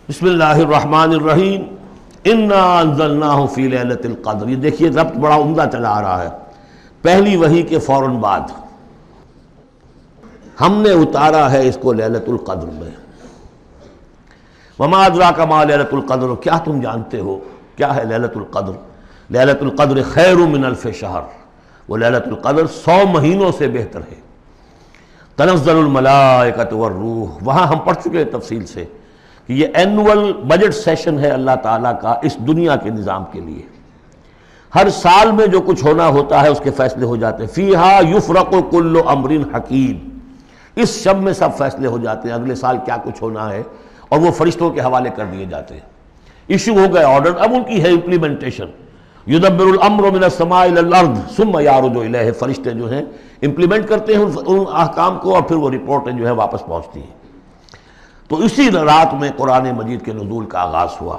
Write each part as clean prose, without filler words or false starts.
بسم اللہ الرحمن الرحیم انا انزلناہ فی لیلۃ القدر۔ یہ دیکھیے ربط بڑا عمدہ چلا آ رہا ہے، پہلی وحی کے فوراً بعد ہم نے اتارا ہے اس کو لیلۃ القدر میں۔ وما ادراک ما لیلۃ القدر، کیا تم جانتے ہو کیا ہے لیلۃ القدر؟ لیلۃ القدر خیر من الف شہر، وہ لیلۃ القدر 100 مہینوں سے بہتر ہے۔ تنزل الملائکۃ والروح، وہاں ہم پڑھ چکے ہیں تفصیل سے کہ یہ اینول بجٹ سیشن ہے اللہ تعالیٰ کا اس دنیا کے نظام کے لیے۔ ہر سال میں جو کچھ ہونا ہوتا ہے اس کے فیصلے ہو جاتے ہیں۔ فیہا یفرق کل امر حکیم، اس شب میں سب فیصلے ہو جاتے ہیں، اگلے سال کیا کچھ ہونا ہے، اور وہ فرشتوں کے حوالے کر دیے جاتے ہیں۔ ایشو ہو گئے آرڈر، اب ان کی ہے امپلیمنٹیشن۔ یدبر الامر من السماء الى الارض ثم یعرج الیہ، فرشتے جو ہیں امپلیمنٹ کرتے ہیں ان احکام کو، اور پھر وہ رپورٹیں جو ہے واپس پہنچتی ہیں۔ تو اسی رات میں قرآن مجید کے نزول کا آغاز ہوا۔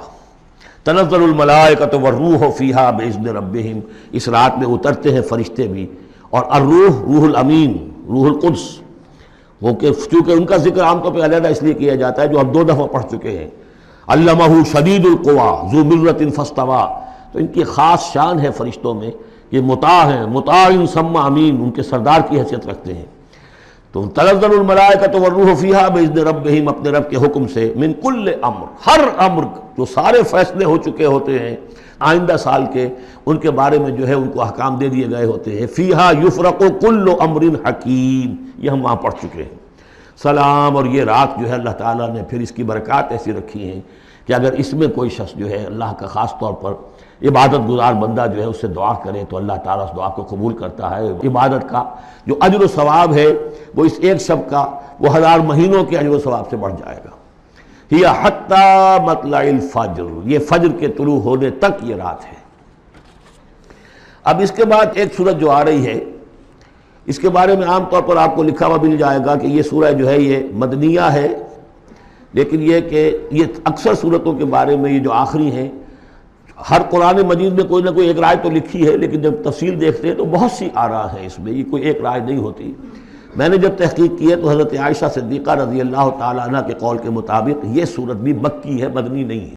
تنزل الملائکۃ والروح فیہا باذن ربہم، اس رات میں اترتے ہیں فرشتے بھی، اور الروح روح الامین، روح القدس، وہ کہ چونکہ ان کا ذکر عام طور پہ علیحدہ اس لیے کیا جاتا ہے جو ہم 2 دفعہ پڑھ چکے ہیں۔ علمہ شدید القویٰ ذو مرۃ فاستویٰ، تو ان کی خاص شان ہے فرشتوں میں، یہ مطاع ہیں، مطاع ثم امین، ان کے سردار کی حیثیت رکھتے ہیں۔ تو تنزل الملائکۃ والروح فیہا باذن ربہم، اپنے رب کے حکم سے، من کل امر، ہر امر، جو سارے فیصلے ہو چکے ہوتے ہیں آئندہ سال کے، ان کے بارے میں جو ہے ان کو احکام دے دیے گئے ہوتے ہیں۔ فیہا یفرق کل امر حکیم، یہ ہم وہاں پڑھ چکے ہیں۔ سلام، اور یہ رات جو ہے اللہ تعالیٰ نے پھر اس کی برکات ایسی رکھی ہیں کہ اگر اس میں کوئی شخص جو ہے اللہ کا خاص طور پر عبادت گزار بندہ جو ہے اس سے دعا کرے تو اللہ تعالیٰ اس دعا کو قبول کرتا ہے۔ عبادت کا جو اجر و ثواب ہے وہ اس ایک شب کا وہ 1000 مہینوں کے اجر و ثواب سے بڑھ جائے گا۔ ہی حتی مطلع الفجر، یہ فجر کے طلوع ہونے تک یہ رات ہے۔ اب اس کے بعد ایک سورت جو آ رہی ہے، اس کے بارے میں عام طور پر آپ کو لکھا ہوا مل جائے گا کہ یہ سورہ جو ہے یہ مدنیہ ہے، لیکن یہ کہ یہ اکثر سورتوں کے بارے میں یہ جو آخری ہیں، ہر قرآن مجید میں کوئی نہ کوئی ایک رائے تو لکھی ہے، لیکن جب تفصیل دیکھتے ہیں تو بہت سی آراء ہیں اس میں، یہ کوئی ایک رائے نہیں ہوتی۔ میں نے جب تحقیق کی ہے تو حضرت عائشہ صدیقہ رضی اللہ تعالیٰ عنہ کے قول کے مطابق یہ سورت بھی مکی ہے، مدنی نہیں ہے۔